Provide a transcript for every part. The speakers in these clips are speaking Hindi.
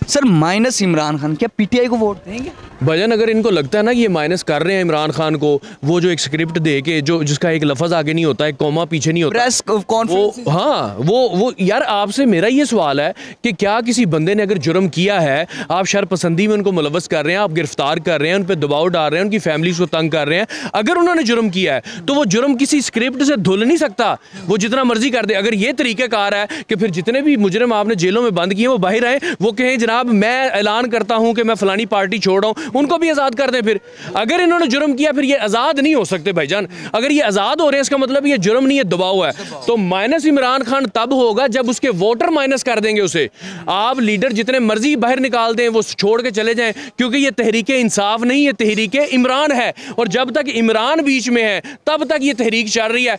सर माइनस इमरान खान, क्या पीटीआई को वोट देंगे? भजन, अगर इनको लगता है ना कि ये माइनस कर रहे हैं इमरान खान को, वो जो एक स्क्रिप्ट दे के जो जिसका एक लफ्ज आगे नहीं होता, एक कॉमा पीछे नहीं होता, प्रेस कॉन्फ्रेंस, हाँ वो यार, आपसे मेरा ये सवाल है कि क्या किसी बंदे ने अगर जुर्म किया है, आप शरपसंदी में उनको मुलव्वस कर रहे हैं, आप गिरफ्तार कर रहे हैं, उन पर दबाव डाल रहे हैं, उनकी फैमिली को तंग कर रहे हैं, अगर उन्होंने जुर्म किया है तो वो जुर्म किसी स्क्रिप्ट से धुल नहीं सकता, वो जितना मर्जी कर दे। अगर ये तरीक़ेकार है कि फिर जितने भी मुजरिम आपने जेलों में बंद किए वो बाहर आए, वो कहें जनाब मैं ऐलान करता हूं कि मैं फलानी पार्टी छोड़ रहा हूं, उनको भी आज़ाद कर दें। फिर अगर इन्होंने जुर्म किया फिर ये आज़ाद नहीं हो सकते भाईजान। अगर ये आज़ाद हो रहे हैं इसका मतलब ये जुर्म नहीं है, दबाव है। तो माइनस इमरान खान तब होगा जब उसके वोटर माइनस कर देंगे उसे। आप लीडर जितने मर्जी बाहर निकाल दें, वो छोड़ के चले जाएं, क्योंकि ये तहरीके इंसाफ नहीं, ये तहरीके इमरान है, और जब तक इमरान बीच में है तब तक ये तहरीक चल रही है।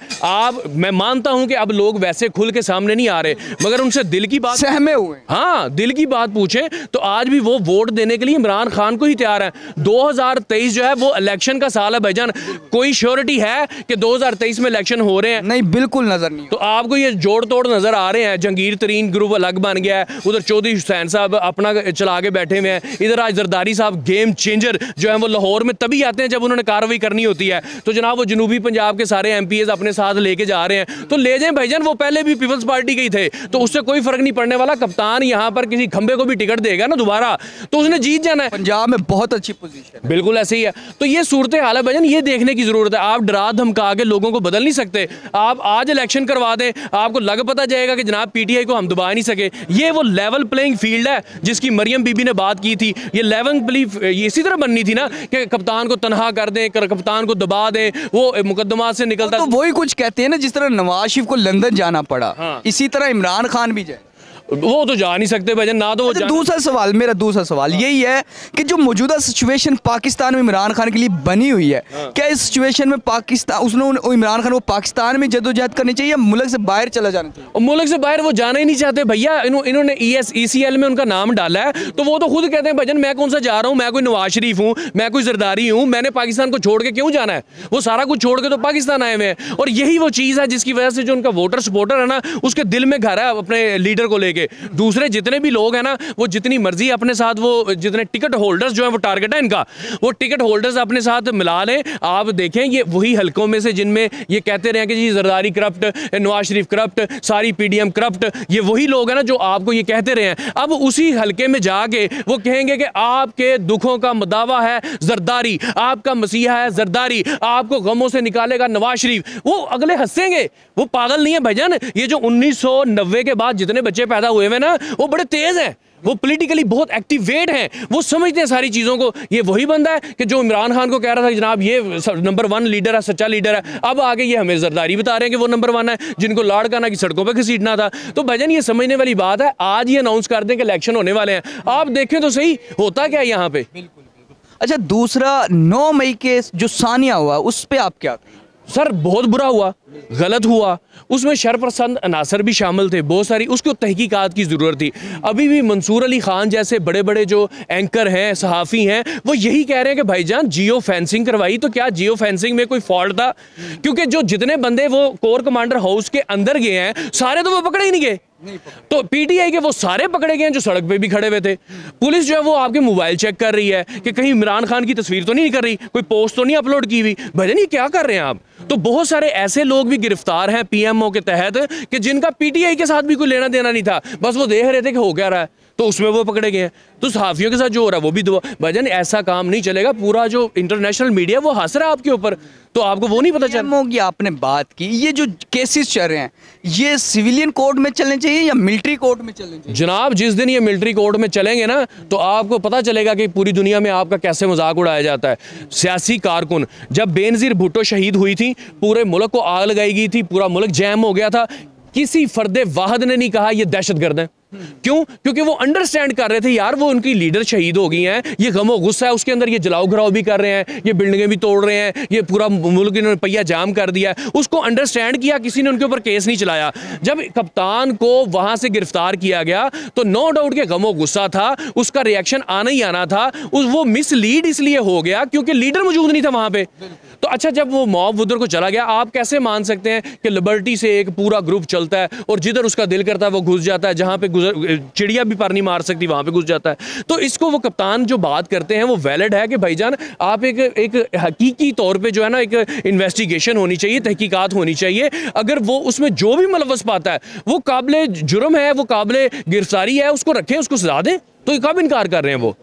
मैं मानता हूं कि अब लोग वैसे खुल के सामने नहीं आ रहे, मगर उनसे दिल की बात सहमे हुए, हाँ दिल की बात पूछें तो आज भी वो वोट देने के लिए इमरान खान को ही तैयार है। 2023 जो है वो इलेक्शन का साल है भाईजान, कोई श्योरिटी है कि 2023 में इलेक्शन हो रहे हैं? नहीं, बिल्कुल नजर नहीं। तो आपको ये जोड़ तोड़ नजर आ रहे हैं, जंगीर तरीन ग्रुप अलग बन गया है, उधर चौधरी हुसैन साहब अपना चला के बैठे हुए हैं, इधर आज जरदारी साहब गेम चेंजर जो है वो लाहौर में तभी आते हैं जब उन्होंने कार्रवाई करनी होती है। तो जनाब वो जनूबी पंजाब के सारे एमपीएस अपने साथ लेके जा रहे हैं, तो ले जाएं भाईजान, वो पहले भी पीपल्स पार्टी के ही थे, तो उससे कोई फर्क नहीं पड़ने वाला। कप्तान यहाँ पर किसी खंबे को भी टिकट देगा ना दोबारा तो उसने जीत जाना है। पंजाब में बहुत अच्छी पोजीशन, बिल्कुल ऐसे ही है। तो ये सूरत हाल है भाईजान, ये देखने की जरूरत है। आप डरा धमका के लोगों को बदल नहीं सकते। आप आज इलेक्शन करवा दें, आपको लग पता जाएगा कि जनाब पीटीआई को हम दबा नहीं सके। ये वो लेवल प्लेइंग फील्ड है जिसकी मरियम बीबी ने बात की थी। ये लेवल प्लेइंग इसी तरह बननी थी ना कि कप्तान को तनहा कर दें, कप्तान को दबा दें, वो मुकदमा से निकलता। तो वही कुछ कहते हैं ना, जिस तरह नवाज शरीफ को लंदन जाना पड़ा, हाँ। इसी तरह इमरान खान भी जाए। वो तो जा नहीं सकते भाईजान ना। तो वो दूसरा सवाल, मेरा दूसरा सवाल यही है कि जो मौजूदा सिचुएशन पाकिस्तान में इमरान खान के लिए बनी हुई है, क्या इस सिचुएशन में पाकिस्तान उसने इमरान खान को पाकिस्तान में जदोजहद करनी चाहिए या मुल्क से बाहर चला जाना चाहिए? और मुल्क से बाहर वो जाना ही नहीं चाहते भैया। इन्होंने ECL में उनका नाम डाला है, तो वो तो खुद कहते हैं भाईजान मैं कौन सा जा रहा हूँ, मैं कोई नवाज शरीफ हूँ, मैं कोई जरदारी हूँ, मैंने पाकिस्तान को छोड़ के क्यों जाना है? वो सारा कुछ छोड़ के तो पाकिस्तान आए हुए हैं। और यही वो चीज़ है जिसकी वजह से जो उनका वोटर सपोर्टर है ना, उसके दिल में घर है अपने लीडर को लेके। दूसरे जितने भी लोग हैं ना, वो जितनी मर्जी अपने साथ, वो जितने टिकट होल्डर्स जो है वो टारगेट है इनका, वो टिकट होल्डर्स अपने साथ मिला लें। आप देखें ये वही हलकों में से जिनमें ये कहते रहे कि जी जरदारी करप्ट, नवाज शरीफ करप्ट, सारी PDM करप्ट, ये वही लोग हैं ना जो आपको ये कहते रहे हैं। अब उसी हलके में जाके वो कहेंगे कि आपके दुखों का मदावा है जरदारी, आपका मसीहा है जरदारी, आपको गमों से निकालेगा नवाज शरीफ। वो अगले हंसेंगे, वो पागल नहीं है भाईजान। ये जो 1990 के बाद जितने बच्चे पैदा हुए हैं ना, वो बड़े तेज हैं, वो पॉलिटिकली बहुत एक्टिवेट हैं, वो समझते हैं सारी चीज़ों को। ये वही बंदा है कि जो इमरान खान को कह रहा था कि जनाब ये नंबर 1 लीडर है, सच्चा लीडर है, अब आगे ये हमें जरदारी बता रहे हैं कि वो नंबर 1 है, जिनको लाड़काना की सड़कों पर घसीटना था। तो भाईजान ये समझने वाली बात है। आज ये अनाउंस कर दें कि इलेक्शन होने वाले हैं, आप देखें तो सही होता क्या है यहाँ पे। अच्छा, दूसरा 9 मई के जो सानिया हुआ उस पर आप क्या? सर बहुत बुरा हुआ, गलत हुआ, उसमें शरपसंद अनासर भी शामिल थे बहुत सारी, उसको तहकीकात की ज़रूरत थी। अभी भी मंसूर अली खान जैसे बड़े बड़े जो एंकर हैं, सहाफ़ी हैं, वो यही कह रहे हैं कि भाईजान जियो फेंसिंग करवाई, तो क्या जियो फेंसिंग में कोई फॉल्ट था? क्योंकि जो जितने बंदे वो कोर कमांडर हाउस के अंदर गए हैं सारे तो वो पकड़े ही नहीं गए, तो पीटीआई के वो सारे पकड़े गए हैं जो सड़क पे भी खड़े हुए थे। पुलिस जो है वो आपके मोबाइल चेक कर रही है कि कहीं इमरान खान की तस्वीर तो नहीं कर रही, कोई पोस्ट तो नहीं अपलोड की हुई। भाईजान ये क्या कर रहे हैं आप? तो बहुत सारे ऐसे लोग भी गिरफ्तार हैं PMO के तहत कि जिनका पीटीआई के साथ भी कोई लेना देना नहीं था, बस वो देख रहे थे कि हो क्या रहा है, तो उसमें वो पकड़े गए हैं। तो सहाफ़ियों के साथ जो हो रहा है वो भी दुआ। भाईजान ऐसा काम नहीं चलेगा, पूरा जो इंटरनेशनल मीडिया वो हंस रहा है आपके ऊपर, तो आपको वो नहीं पता चल। PMO की आपने बात की, ये जो केसेस चल रहे हैं ये सिविलियन कोर्ट में चलने चाहिए या मिलिट्री कोर्ट में चलने चाहिए? जनाब जिस दिन ये मिलिट्री कोर्ट में चलेंगे ना, तो आपको पता चलेगा कि पूरी दुनिया में आपका कैसे मजाक उड़ाया जाता है। सियासी कारकुन, जब बेनज़ीर भुट्टो शहीद हुई थी, पूरे मुल्क को आग लगाई गई थी, पूरा मुल्क जैम हो गया था, किसी फर्द वाहिद ने नहीं कहा ये दहशतगर्द है। क्यों? क्योंकि वो अंडरस्टैंड कर रहे थे यार वो उनकी लीडर शहीद हो गई हैं, ये गमो गुस्सा है उसके अंदर, ये जलाओ घराव भी कर रहे हैं, ये बिल्डिंगें भी तोड़ रहे हैं, ये पूरा मुल्क इन्होंने पहिया जाम कर दिया है। उसको अंडरस्टैंड किया, किसी ने उनके ऊपर केस नहीं चलाया। जब कप्तान को वहां से गिरफ्तार किया गया तो नो डाउट के गमो गुस्सा था, उसका रिएक्शन आना ही आना था। वो मिसलीड इसलिए हो गया क्योंकि लीडर मौजूद नहीं था वहां पे। तो अच्छा, जब वो मॉब उधर को चला गया, आप कैसे मान सकते हैं कि लिबर्टी से एक पूरा ग्रुप चलता है और जिधर उसका दिल करता है वो घुस जाता है, जहां पे चिड़िया भी पर नहीं मार सकती, वहाँ पे घुस जाता है। तो इसको वो कप्तान जो बात करते हैं वो वैलिड है कि भाईजान आप एक हकीकी तौर पे जो है ना एक इन्वेस्टिगेशन होनी चाहिए, तहकीकात होनी चाहिए। अगर वो उसमें जो भी मुलव्वस पाता है वो काबिल जुर्म है, वो काबिल गिरफ्तारी है, उसको रखें, उसको सजा दें। तो कब इनकार कर रहे हैं वो?